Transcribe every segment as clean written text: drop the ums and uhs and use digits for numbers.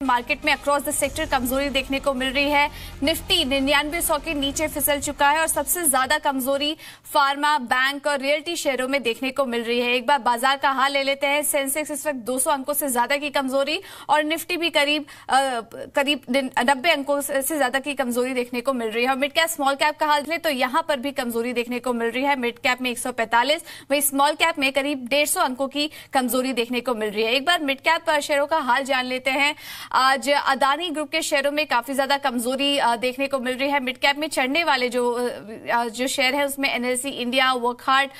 Market में across the sector कमजोरी देखने को मिल रही है। निफ्टी 9900 के नीचे फिसल चुका है और सबसे ज्यादा कमजोरी फार्मा, बैंक और रियल्टी शेयरों में देखने को मिल रही है। एक बार बाजार का हाल ले लेते हैं। सेंसेक्स इस वक्त 200 अंकों से ज्यादा की कमजोरी और निफ्टी भी करीब 90 अंकों से ज्यादा की कमजोरी देखने को मिल रही है। और मिड कैप स्मॉल कैप का हाल ले तो यहां पर भी कमजोरी देखने को मिल रही है। मिड कैप में 145, वहीं स्मॉल कैप में करीब 150 अंकों की कमजोरी देखने को मिल रही है। एक बार मिड कैप शेयरों का हाल जान लेते हैं। आज अदानी ग्रुप के शेयरों में काफी ज्यादा कमजोरी देखने को मिल रही है। मिड कैप में चढ़ने वाले जो शेयर है उसमें NLC India, Wockhardt,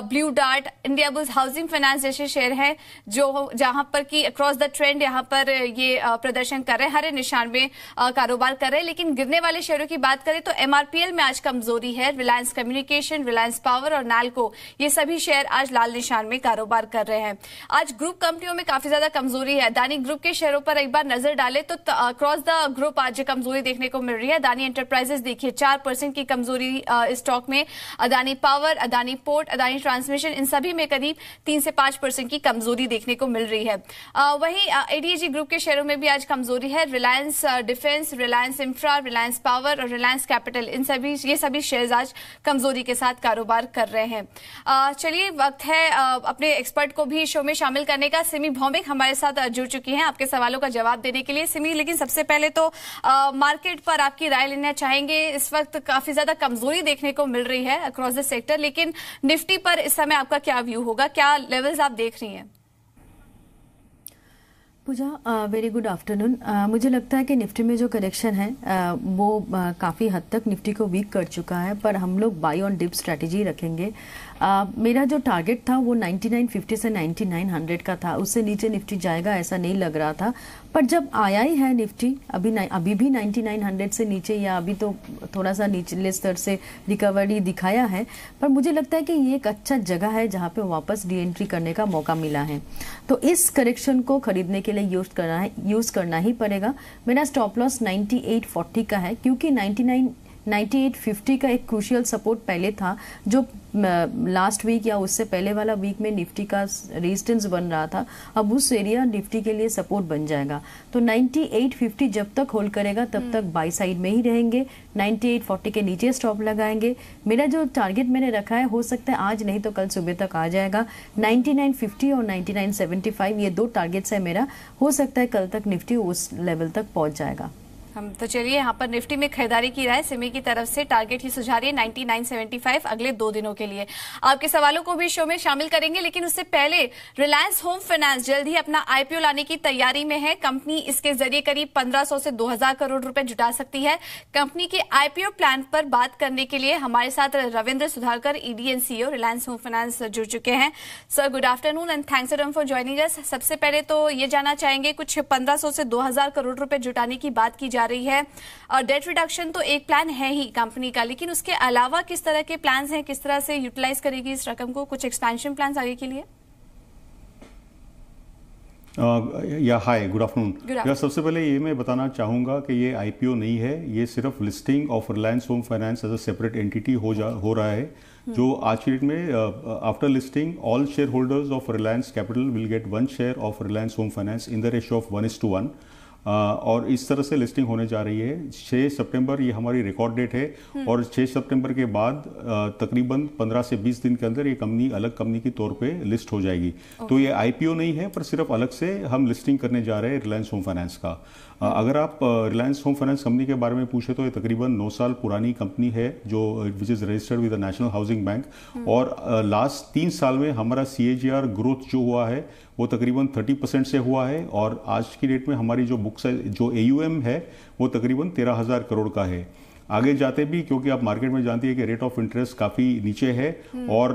Blue Dart, Indiabulls Housing Finance जैसे शेयर हैं जो जहां पर कि अक्रॉस द ट्रेंड यहां पर ये प्रदर्शन कर रहे हैं, हरे निशान में कारोबार कर रहे हैं। लेकिन गिरने वाले शेयरों की बात करें तो एमआरपीएल में आज कमजोरी है। रिलायंस कम्युनिकेशन, रिलायंस पावर और नालको ये सभी शेयर आज लाल निशान में कारोबार कर रहे हैं। आज ग्रुप कंपनियों में काफी ज्यादा कमजोरी है। अदानी ग्रुप के शेयरों पर एक बार नजर डाले तो अक्रॉस द ग्रुप आज कमजोरी देखने को मिल रही है। अदानी एंटरप्राइजेस देखिए 4% की कमजोरी स्टॉक में, Adani Power, Adani Port, Adani Transmission इन सभी में करीब 3 से 5% की कमजोरी देखने को मिल रही है। वहीं एडीएजी ग्रुप के शेयरों में भी आज कमजोरी है। Reliance defence, Reliance infra, Reliance power और रिलायंस कैपिटल ये सभी शेयर्स आज कमजोरी के साथ कारोबार कर रहे हैं। चलिए वक्त है अपने एक्सपर्ट को भी शो में शामिल करने का। सिमी भौमिक हमारे साथ जुड़ चुकी हैं आपके सवालों का जवाब देने के लिए। सिमी, लेकिन सबसे पहले तो मार्केट पर आपकी राय लेना चाहेंगे। इस वक्त काफी ज्यादा कमजोरी देखने को मिल रही है अक्रॉस द सेक्टर, लेकिन निफ्टी पर इस समय आपका क्या व्यू होगा, क्या लेवल्स आप देख रही हैं? पूजा, वेरी गुड आफ्टरनून। मुझे लगता है कि निफ्टी में जो करेक्शन है वो काफ़ी हद तक निफ्टी को वीक कर चुका है, पर हम लोग बाई ऑन डिप स्ट्रेटेजी रखेंगे। मेरा जो टारगेट था वो 9950 से 9900 का था, उससे नीचे निफ्टी जाएगा ऐसा नहीं लग रहा था। पर जब आया ही है निफ्टी अभी भी 9900 से नीचे या अभी तो थोड़ा सा निचले स्तर से रिकवरी दिखाया है, पर मुझे लगता है कि ये एक अच्छा जगह है जहाँ पे वापस री एंट्री करने का मौका मिला है। तो इस करेक्शन को खरीदने के लिए यूज करना ही पड़ेगा। मेरा स्टॉप लॉस 9840 का है, क्योंकि 9850 का एक क्रूशियल सपोर्ट पहले था जो लास्ट वीक या उससे पहले वाला वीक में निफ्टी का रेजिस्टेंस बन रहा था। अब उस एरिया निफ्टी के लिए सपोर्ट बन जाएगा। तो 9850 जब तक होल्ड करेगा तब तक बाई साइड में ही रहेंगे। 9840 के नीचे स्टॉप लगाएंगे। मेरा जो टारगेट मैंने रखा है हो सकता है आज नहीं तो कल सुबह तक आ जाएगा। 9950 और 9975 ये दो टारगेट्स है मेरा। हो सकता है कल तक निफ्टी उस लेवल तक पहुंच जाएगा। हम तो चलिए यहाँ पर निफ्टी में खरीदारी की राय सिमी की तरफ से टारगेट ही सुझा रही है 9975 अगले 2 दिनों के लिए। आपके सवालों को भी शो में शामिल करेंगे, लेकिन उससे पहले रिलायंस होम फाइनेंस जल्द ही अपना आईपीओ लाने की तैयारी में है। कंपनी इसके जरिए करीब 1500 से 2000 करोड़ रुपए जुटा सकती है। कंपनी के आईपीओ प्लान पर बात करने के लिए हमारे साथ Ravindra Sudhakar, ED and CEO Reliance Home finance जुड़ चुके हैं। Sir, good afternoon and thanks again for joining अस। सबसे पहले तो ये जानना चाहेंगे, कुछ 1500 से 2000 करोड़ रुपए जुटाने की बात की जा रही है और डेट रिडक्शन तो एक प्लान है ही कंपनी का, लेकिन उसके अलावा किस तरह के प्लान्स हैं, किस तरह से यूटिलाइज करेगी इस रकम को? कुछ एक्सपेंशन प्लान्स आगे के लिए? हाय, गुड आफ्टरनून। सबसे पहले ये मैं बताना चाहूँगा कि ये आईपीओ नहीं है, ये सिर्फ listing of Reliance Home Finance as a separate entity हो रहा है। जो आज की डेट में after listing all share holders of Reliance Capital will get 1 share of Reliance Home Finance in the ratio of 1:1। और इस तरह से लिस्टिंग होने जा रही है। 6 सितंबर ये हमारी रिकॉर्ड डेट है और 6 सितंबर के बाद तकरीबन 15 से 20 दिन के अंदर ये कंपनी अलग कंपनी के तौर पे लिस्ट हो जाएगी। तो ये आईपीओ नहीं है, पर सिर्फ अलग से हम लिस्टिंग करने जा रहे हैं रिलायंस होम फाइनेंस का। अगर आप रिलायंस होम फाइनेंस कंपनी के बारे में पूछे तो ये तकरीबन 9 साल पुरानी कंपनी है जो which is registered with the national housing bank. और लास्ट 3 साल में हमारा CAGR ग्रोथ जो हुआ है वो तकरीबन 30% से हुआ है। और आज की डेट में हमारी जो बुक्स जो AUM है वो तकरीबन 13,000 करोड़ का है। आगे जाते भी, क्योंकि आप मार्केट में जानती है कि रेट ऑफ इंटरेस्ट काफ़ी नीचे है और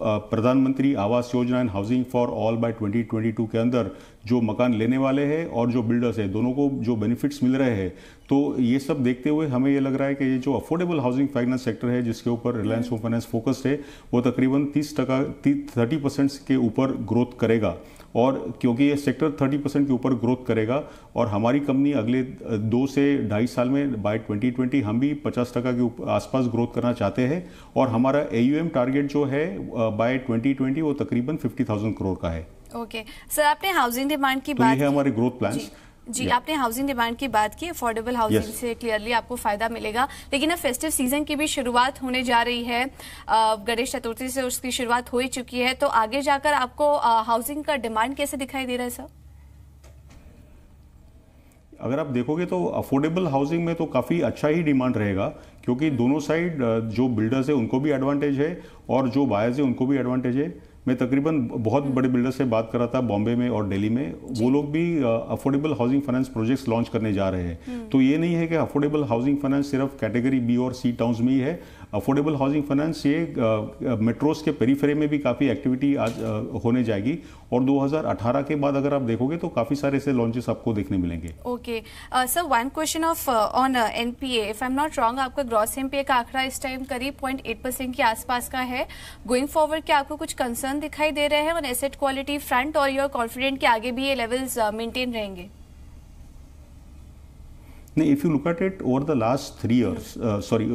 Pradhan Mantri Awas Yojana and housing for all by 2022 के अंदर जो मकान लेने वाले हैं और जो बिल्डर्स हैं दोनों को जो बेनिफिट्स मिल रहे हैं, तो ये सब देखते हुए हमें ये लग रहा है कि ये जो अफोर्डेबल हाउसिंग फाइनेंस सेक्टर है जिसके ऊपर रिलायंस होम फाइनेंस फोकस्ड है वो तकरीबन 30% के ऊपर ग्रोथ करेगा। और क्योंकि ये सेक्टर 30% के ऊपर ग्रोथ करेगा और हमारी कंपनी अगले 2 से 2.5 साल में बाय 2020 हम भी 50% के आसपास ग्रोथ करना चाहते हैं। और हमारा AUM टारगेट जो है बाय 2020 वो तकरीबन 50,000 करोड़ का है। ओके सर, आपने हाउसिंग डिमांड की बात की, हमारे ग्रोथ प्लान्स। जी, आपने हाउसिंग डिमांड की बात की, अफोर्डेबल हाउसिंग से क्लियरली आपको फायदा मिलेगा, लेकिन अब फेस्टिव सीजन की भी शुरुआत होने जा रही है, गणेश चतुर्थी से उसकी शुरुआत हो ही चुकी है, तो आगे जाकर आपको हाउसिंग का डिमांड कैसे दिखाई दे रहा है सर? अगर आप देखोगे तो अफोर्डेबल हाउसिंग में तो काफ़ी अच्छा ही डिमांड रहेगा, क्योंकि दोनों साइड जो बिल्डर्स है उनको भी एडवांटेज है और जो बायर्स है उनको भी एडवांटेज है। मैं तकरीबन बहुत बड़े बिल्डर से बात कर रहा था बॉम्बे में और दिल्ली में, वो लोग भी affordable housing finance projects launch करने जा रहे हैं। तो ये नहीं है कि अफोर्डेबल हाउसिंग फाइनेंस सिर्फ कैटेगरी बी और सी टाउन्स में ही है। अफोर्डेबल हाउसिंग फाइनेंस ये मेट्रोज के पेरीफेरी में भी काफ़ी एक्टिविटी आज होने जाएगी, और 2018 के बाद अगर आप देखोगे तो काफ़ी सारे ऐसे लॉन्चेस आपको देखने मिलेंगे। Okay sir, one question of on NPA, if I am not wrong, आपका ग्रॉस एनपीए का आंकड़ा इस टाइम करीब 0.8% के आसपास का है। गोइंग फॉरवर्ड क्या आपको कुछ कंसर्न दिखाई दे रहे हैं ऑन एसेट क्वालिटी फ्रंट, और यू आर कॉन्फिडेंट कि आगे भी ये लेवल्स मेंटेन रहेंगे? If you look at it over the last 3 years,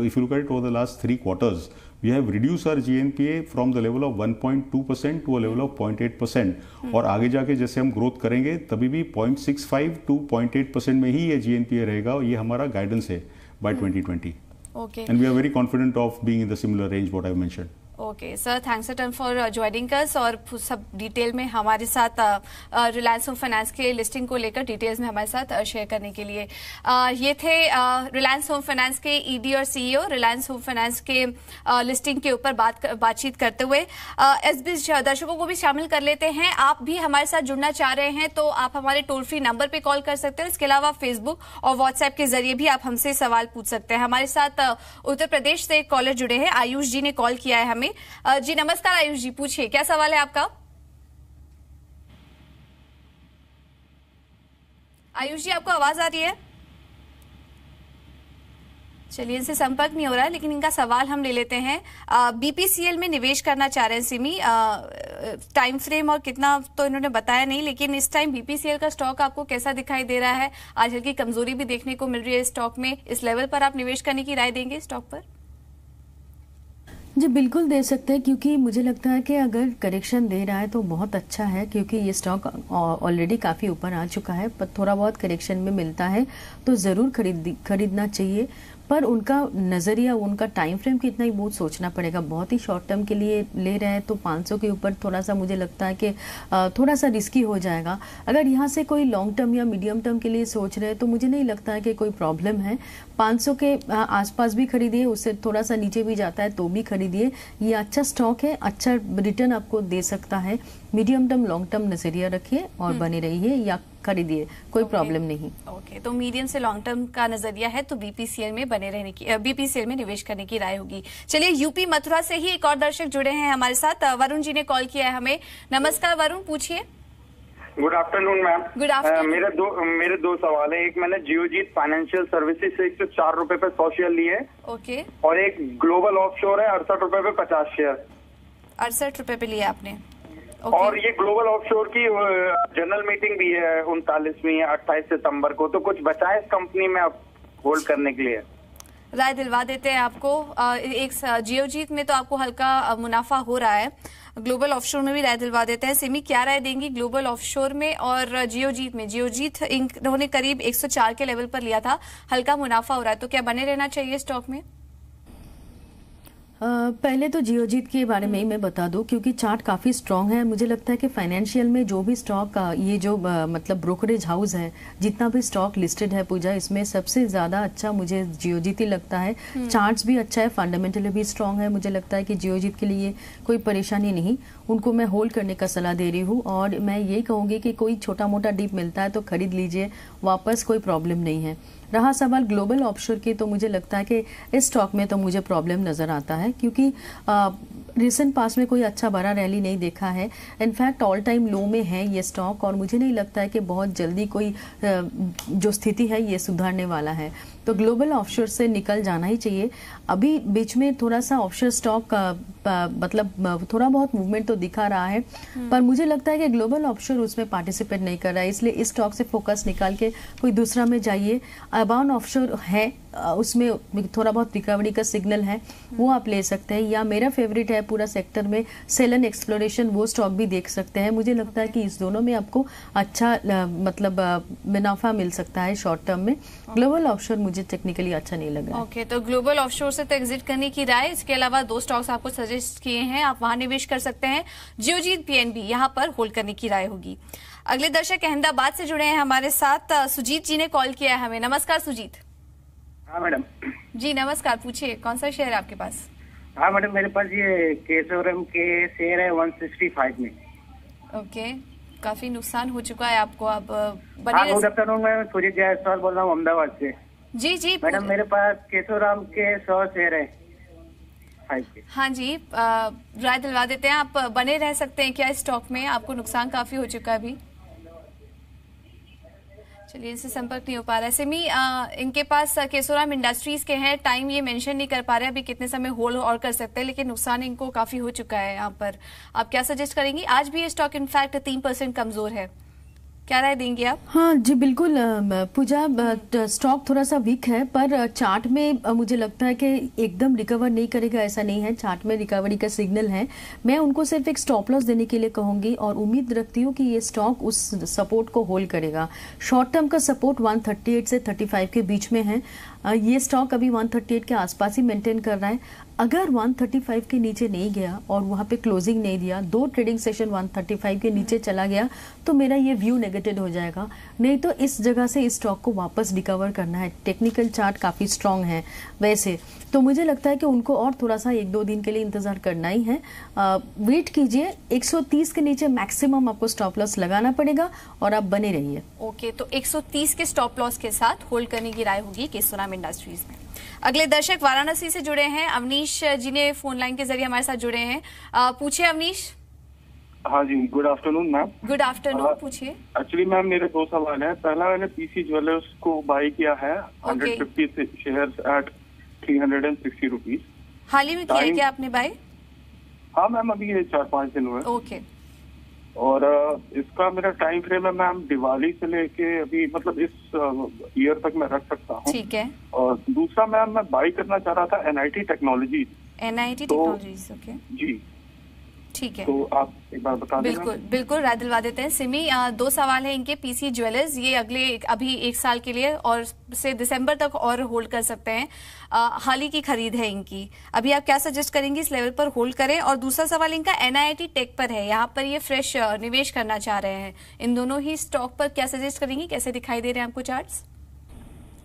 if you look at it over the last 3 quarters, we have reduced our GNPA from the level of 1.2% to a level of 0.8%. और आगे जाके जैसे हम growth करेंगे तभी भी 0.65 to 0.8% में ही ये GNPA रहेगा, और ये हमारा गाइडेंस है by 2020. Okay. And we are very confident of being in the similar range what I mentioned. Okay sir, thanks a ton for joining us, और सब डिटेल में हमारे साथ रिलायंस होम फाइनेंस के लिस्टिंग को लेकर डिटेल्स में हमारे साथ शेयर करने के लिए। ये थे रिलायंस होम फाइनेंस के ईडी और सीईओ, रिलायंस होम फाइनेंस के लिस्टिंग के ऊपर बातचीत करते हुए। इस बीच दर्शकों को भी शामिल कर लेते हैं। आप भी हमारे साथ जुड़ना चाह रहे हैं तो आप हमारे टोल फ्री नंबर पे कॉल कर सकते हैं। इसके अलावा फेसबुक और व्हाट्सएप के जरिए भी आप हमसे सवाल पूछ सकते हैं। हमारे साथ उत्तर प्रदेश से एक कॉलर जुड़े हैं, आयुष जी ने कॉल किया है हमें। जी नमस्कार आयुष जी, पूछिए क्या सवाल है आपका? आयुष जी, आपको आवाज आ रही है? चलिए, इनसे संपर्क नहीं हो रहा है, लेकिन इनका सवाल हम ले लेते हैं। बीपीसीएल में निवेश करना चाह रहे हैं सिमी, टाइम फ्रेम और कितना तो इन्होंने बताया नहीं, लेकिन इस टाइम बीपीसीएल का स्टॉक आपको कैसा दिखाई दे रहा है? आज हल्की कमजोरी भी देखने को मिल रही है स्टॉक में, इस लेवल पर आप निवेश करने की राय देंगे स्टॉक पर? जी बिल्कुल दे सकते हैं, क्योंकि मुझे लगता है कि अगर करेक्शन दे रहा है तो बहुत अच्छा है, क्योंकि ये स्टॉक ऑलरेडी काफ़ी ऊपर आ चुका है, पर थोड़ा बहुत करेक्शन में मिलता है तो ज़रूर खरीदना चाहिए। पर उनका नज़रिया, उनका टाइम फ्रेम कितना ही बहुत सोचना पड़ेगा। बहुत ही शॉर्ट टर्म के लिए ले रहे हैं तो 500 के ऊपर थोड़ा सा मुझे लगता है कि थोड़ा सा रिस्की हो जाएगा। अगर यहाँ से कोई लॉन्ग टर्म या मीडियम टर्म के लिए सोच रहे हैं तो मुझे नहीं लगता है कि कोई प्रॉब्लम है। 500 के आसपास भी खरीदिए, उससे थोड़ा सा नीचे भी जाता है तो भी खरीदिए। ये अच्छा स्टॉक है, अच्छा रिटर्न आपको दे सकता है। मीडियम टर्म लॉन्ग टर्म नजरिया रखिए और बने रहिए या खरीदिए, कोई प्रॉब्लम नहीं। ओके, तो मीडियम से लॉन्ग टर्म का नजरिया है तो बीपीसीएल में बने रहने की, बीपीसीएल में निवेश करने की राय होगी। चलिए, यूपी मथुरा से ही एक और दर्शक जुड़े हैं हमारे साथ, वरुण जी ने कॉल किया है हमें। नमस्कार वरुण, पूछिए। Good afternoon ma'am. Good afternoon. मेरे दो सवाल है। एक, मैंने जियोजीत फाइनेंशियल सर्विसेज से 104 रुपए पे 100 शेयर लिए। ओके। और एक ग्लोबल ऑफशोर है 68 रुपए पे 50 शेयर। 68 रुपए पे लिया आपने? और ये ग्लोबल ऑफशोर की जनरल मीटिंग भी है 39वीं 28 सितंबर को, तो कुछ बचा है इस कंपनी में आप होल्ड करने के लिए? राय दिलवा देते हैं आपको। एक जियोजीत में तो आपको हल्का मुनाफा हो रहा है, ग्लोबल ऑफशोर में भी राय दिलवा देते हैं। सिमी, क्या राय देंगी ग्लोबल ऑफशोर में और जियोजीत में? जियोजीत इन्होंने करीब 104 के लेवल पर लिया था, हल्का मुनाफा हो रहा है, तो क्या बने रहना चाहिए स्टॉक में? पहले तो जियोजीत के बारे में ही मैं बता दूं, क्योंकि चार्ट काफ़ी स्ट्रांग है। मुझे लगता है कि फाइनेंशियल में जो भी स्टॉक, ये जो मतलब ब्रोकरेज हाउस है, जितना भी स्टॉक लिस्टेड है पूजा, इसमें सबसे ज़्यादा अच्छा मुझे जियोजीत ही लगता है। चार्ट्स भी अच्छा है, फंडामेंटली भी स्ट्रांग है। मुझे लगता है कि जियोजीत के लिए कोई परेशानी नहीं, उनको मैं होल्ड करने का सलाह दे रही हूँ। और मैं यही कहूँगी कि कोई छोटा मोटा डिप मिलता है तो खरीद लीजिए वापस, कोई प्रॉब्लम नहीं है। रहा सवाल ग्लोबल ऑफशोर की, तो मुझे लगता है कि इस स्टॉक में तो मुझे प्रॉब्लम नज़र आता है, क्योंकि रिसेंट पास में कोई अच्छा बड़ा रैली नहीं देखा है। इनफैक्ट ऑल टाइम लो में है ये स्टॉक, और मुझे नहीं लगता है कि बहुत जल्दी कोई जो स्थिति है ये सुधारने वाला है। तो ग्लोबल ऑफशोर से निकल जाना ही चाहिए। अभी बीच में थोड़ा सा ऑफशोर स्टॉक मतलब थोड़ा बहुत मूवमेंट तो दिखा रहा है, पर मुझे लगता है कि ग्लोबल ऑफशोर उसमें पार्टिसिपेट नहीं कर रहा है, इसलिए इस स्टॉक से फोकस निकाल के कोई दूसरा में जाइए। अबाउन ऑफशोर है, उसमें थोड़ा बहुत रिकवरी का सिग्नल है, वो आप ले सकते हैं। या मेरा फेवरेट है पूरा सेक्टर में सेलन एक्सप्लोरेशन, वो स्टॉक भी देख सकते हैं। मुझे लगता है कि इस दोनों में आपको अच्छा मतलब मुनाफा मिल सकता है शॉर्ट टर्म में। ग्लोबल ऑफशोर मुझे टेक्निकली अच्छा नहीं लगा। ओके, तो ग्लोबल ऑफशोर से तो एग्जिट करने की राय। इसके अलावा 2 स्टॉक्स आपको सजेस्ट किए हैं, आप वहां निवेश कर सकते हैं। जियोजीत पीएनबी यहाँ पर होल्ड करने की राय होगी। अगले दर्शक अहमदाबाद से जुड़े हैं हमारे साथ, सुजीत जी ने कॉल किया है हमें। नमस्कार सुजीत। हाँ मैडम जी नमस्कार, पूछिए कौन सा शेयर है आपके पास? हाँ मैडम, मेरे पास ये केशोरम के शेयर है 165 में। ओके, काफी नुकसान हो चुका है आपको, अब बने गुड आफ्टरनून, मैं सुजीत जायसवाल बोल रहा हूँ अहमदाबाद से। जी जी मैडम, मेरे पास केशोराम के 100 शेयर है 5 के। हाँ जी, राय दिलवा देते हैं। आप बने रह सकते हैं क्या इस स्टॉक में? आपको नुकसान काफी हो चुका है अभी। चलिए, इनसे संपर्क नहीं हो पा रहा है। सिमी, इनके पास केशोराम इंडस्ट्रीज के हैं, टाइम ये मेंशन नहीं कर पा रहे अभी कितने समय होल्ड और कर सकते हैं, लेकिन नुकसान इनको काफी हो चुका है यहाँ पर। आप क्या सजेस्ट करेंगी? आज भी ये स्टॉक इनफैक्ट 3% कमजोर है, क्या राय देंगे आप? हाँ जी बिल्कुल पूजा, स्टॉक थोड़ा सा वीक है, पर चार्ट में मुझे लगता है कि एकदम रिकवर नहीं करेगा ऐसा नहीं है। चार्ट में रिकवरी का सिग्नल है। मैं उनको सिर्फ एक स्टॉप लॉस देने के लिए कहूंगी और उम्मीद रखती हूँ कि ये स्टॉक उस सपोर्ट को होल्ड करेगा। शॉर्ट टर्म का सपोर्ट 138 से 35 के बीच में है। ये स्टॉक अभी 138 के आसपास ही मेंटेन कर रहा है। अगर 135 के नीचे नहीं गया और वहां पे क्लोजिंग नहीं दिया, 2 ट्रेडिंग सेशन 135 के नीचे चला गया, तो मेरा ये व्यू नेगेटिव हो जाएगा। नहीं तो इस जगह से इस स्टॉक को वापस रिकवर करना है। टेक्निकल चार्ट काफी स्ट्रांग है वैसे, तो मुझे लगता है कि उनको और थोड़ा सा 1-2 दिन के लिए इंतजार करना ही है। वेट कीजिए, 130 के नीचे मैक्सिमम आपको स्टॉप लॉस लगाना पड़ेगा और आप बने रहिए। ओके, तो 130 के स्टॉप लॉस के साथ होल्ड करने की राय होगी केशोराम इंडस्ट्रीज में। अगले दर्शक वाराणसी से जुड़े हैं, अवनीश जी ने फोन लाइन के जरिए हमारे साथ जुड़े हैं। पूछिए अवनीश। हाँ जी, good afternoon ma'am. Good afternoon, पूछिए। एक्चुअली मैम मेरे 2 सवाल हैं। पहला, मैंने पीसी ज्वेलर्स को बाई किया है 150 शेयर्स एट 360 रुपीज। हाल ही में किया है क्या आपने बाई? हाँ मैम, अभी ये 4-5 दिन हुए। ओके, और इसका मेरा टाइम फ्रेम है मैम दिवाली से लेके अभी, मतलब इस ईयर तक मैं रख सकता हूँ। ठीक है। और दूसरा मैम, मैं बाई करना चाह रहा था NIT टेक्नोलॉजी। टेक्नोलॉजीज, ओके जी, ठीक है। तो आप एक बार बता दें। बिल्कुल बिल्कुल, राय दिलवा देते हैं। सिमी, 2 सवाल है इनके। पीसी ज्वेलर्स ये अभी 1 साल के लिए और से दिसंबर तक और होल्ड कर सकते हैं। हाल ही की खरीद है इनकी। अभी आप क्या सजेस्ट करेंगे? इस लेवल पर होल्ड करें? और दूसरा सवाल इनका NIT टेक पर है, यहाँ पर ये फ्रेश निवेश करना चाह रहे हैं। इन दोनों ही स्टॉक पर क्या सजेस्ट करेंगी? कैसे दिखाई दे रहे हैं आपको चार्ट्स?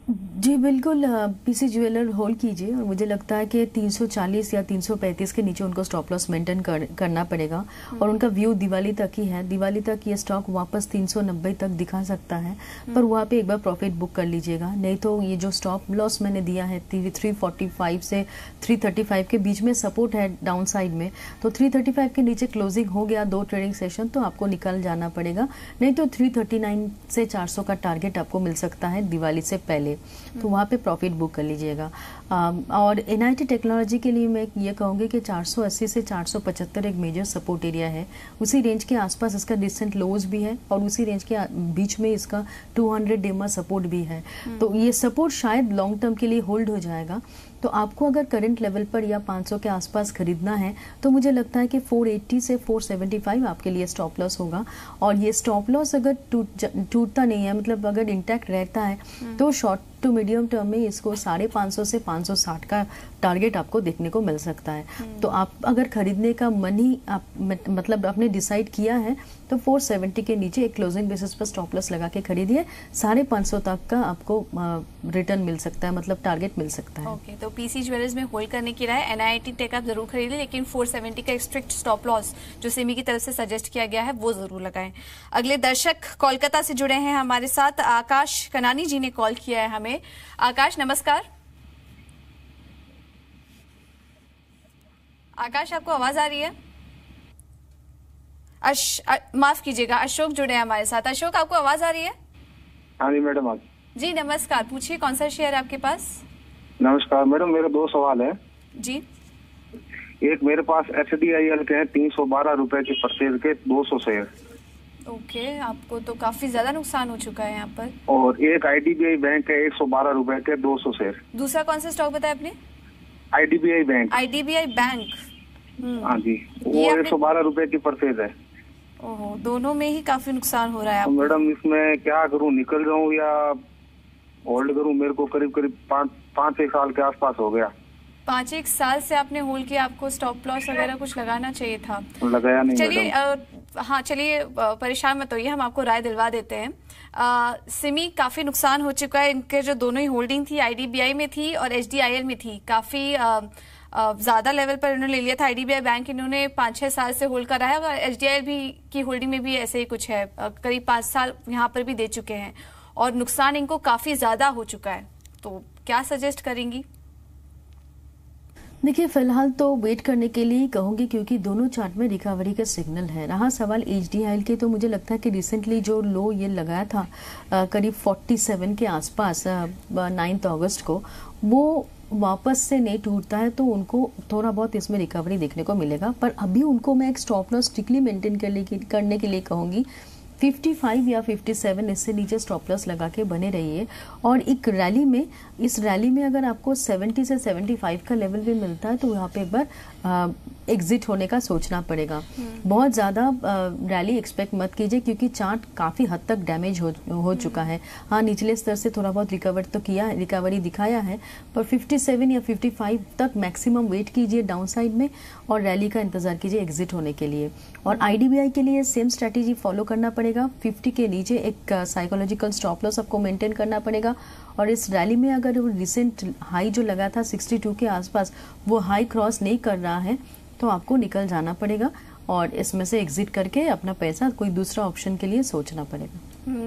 जी बिल्कुल, पीसी ज्वेलर होल्ड कीजिए और मुझे लगता है कि 340 या 335 के नीचे उनको स्टॉप लॉस मेंटेन करना पड़ेगा। और उनका व्यू दिवाली तक ही है। दिवाली तक ये स्टॉक वापस 390 तक दिखा सकता है, पर वहाँ पे एक बार प्रॉफिट बुक कर लीजिएगा। नहीं तो ये जो स्टॉप लॉस मैंने दिया है 345 से 335 के बीच में सपोर्ट है डाउन साइड में, तो 335 के नीचे क्लोजिंग हो गया 2 ट्रेडिंग सेशन तो आपको निकल जाना पड़ेगा। नहीं तो 339 से 400 का टारगेट आपको मिल सकता है दिवाली से पहले, तो वहाँ पे प्रॉफिट बुक कर लीजिएगा। और NIT टेक्नोलॉजी के लिए मैं ये कहूँगी कि 480 से 475 एक मेजर सपोर्ट एरिया है। उसी रेंज के आसपास इसका डिसेंट लोज भी है और उसी रेंज के बीच में इसका 200 डेमा सपोर्ट भी है। तो ये सपोर्ट शायद लॉन्ग टर्म के लिए होल्ड हो जाएगा। तो आपको अगर करंट लेवल पर या 500 के आसपास खरीदना है तो मुझे लगता है कि 480 से 475 आपके लिए स्टॉप लॉस होगा। और ये स्टॉप लॉस अगर टूटता नहीं है, मतलब अगर इंटैक्ट रहता है, तो शॉर्ट टू मीडियम टर्म में इसको 550 से 560 का टारगेट आपको देखने को मिल सकता है। तो आप अगर खरीदने का मन ही मतलब आपने डिसाइड किया है तो 470 के नीचे एक क्लोजिंग बेसिस पर स्टॉप लॉस लगा के खरीदिए। 550 तक का आपको रिटर्न मिल सकता है, मतलब टारगेट मिल सकता है। ओके, तो पीसी ज्वेलर्स में होल्ड करने की राय। NIT टेक आप जरूर खरीदें, लेकिन 470 का एक स्ट्रिक्ट स्टॉप लॉस जो सिमी की तरफ से सजेस्ट किया गया है वो जरूर लगाएं। अगले दर्शक कोलकाता से जुड़े हैं हमारे साथ, आकाश कनानी जी ने कॉल किया है हमें। आकाश नमस्कार। आकाश, आपको आवाज आ रही है? माफ कीजिएगा, अशोक जुड़े हैं हमारे साथ। अशोक, आपको आवाज आ रही है? हाँ जी मैडम। आज जी नमस्कार, पूछिए कौन सा शेयर है आपके पास? नमस्कार मैडम, मेरे 2 सवाल हैं जी। एक मेरे पास HDIL के हैं 312 रुपए के परचेज के 200 शेयर। ओके, आपको तो काफी ज्यादा नुकसान हो चुका है यहाँ पर। और एक IDBI बैंक है 112 रुपए के 200 शेयर। दूसरा कौन सा स्टॉक बताया आपने? IDBI bank. IDBI बैंक, हाँ जी, वो 112 रुपए की परचेज है। ओहो, दोनों में ही काफी नुकसान हो रहा है तो आपको। मैडम इसमें क्या करूं, निकल जाऊं या होल्ड करूं? मेरे को करीब करीब 5-6 साल के आसपास हो गया। 5-1 साल से आपने होल्ड किया, आपको स्टॉप लॉस वगैरह कुछ लगाना चाहिए था। लगाया नहीं। चलिए हाँ, चलिए परेशान मत होइए, हम आपको राय दिलवा देते हैं। सिमी काफी नुकसान हो चुका है, इनके जो दोनों ही होल्डिंग थी IDBI में थी और HDIL में थी, काफी ज्यादा लेवल पर इन्होंने ले लिया था। IDBI बैंक इन्होंने 5-6 साल से होल्ड करा है और HDIL भी की होल्डिंग में भी ऐसे ही कुछ है, करीब 5 साल यहाँ पर भी दे चुके हैं और नुकसान इनको काफी ज्यादा हो चुका है। तो क्या सजेस्ट करेंगी? देखिए, फिलहाल तो वेट करने के लिए कहूंगी, क्योंकि दोनों चार्ट में रिकवरी का सिग्नल है। रहा सवाल HDIL के, तो मुझे लगता है कि रिसेंटली जो लो ये लगाया था करीब 47 के आसपास 9 अगस्त को, वो वापस से नहीं टूटता है तो उनको थोड़ा बहुत इसमें रिकवरी देखने को मिलेगा। पर अभी उनको मैं एक स्टॉप लॉस स्ट्रिक्टली मेंटेन करने के लिए कहूंगी 55 या 57, इससे नीचे स्टॉप लॉस लगा के बने रहिए। और एक रैली में, इस रैली में अगर आपको 70 से 75 का लेवल भी मिलता है तो यहाँ पे एक बार एग्जिट होने का सोचना पड़ेगा। बहुत ज़्यादा रैली एक्सपेक्ट मत कीजिए, क्योंकि चार्ट काफ़ी हद तक डैमेज हो चुका है। हाँ, निचले स्तर से थोड़ा बहुत रिकवरी दिखाया है, पर 57 या 55 तक मैक्सिमम वेट कीजिए डाउन साइड में और रैली का इंतजार कीजिए एग्जिट होने के लिए। और IDBI के लिए सेम स्ट्रैटेजी फॉलो करना पड़ेगा। 50 के नीचे एक साइकोलॉजिकल स्टॉप लॉस आपको मेंटेन करना पड़ेगा। और इस रैली में अगर रिसेंट हाई जो लगा था 62 के आसपास, वो हाई क्रॉस नहीं कर रहा है तो आपको निकल जाना पड़ेगा और इसमें से एग्जिट करके अपना पैसा कोई दूसरा ऑप्शन के लिए सोचना पड़ेगा।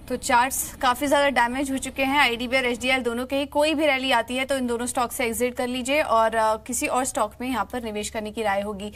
तो चार्ट्स काफी ज्यादा डैमेज हो चुके हैं, IDBI और HDIL दोनों के ही। कोई भी रैली आती है तो इन दोनों स्टॉक से एग्जिट कर लीजिए और किसी और स्टॉक में यहाँ पर निवेश करने की राय होगी।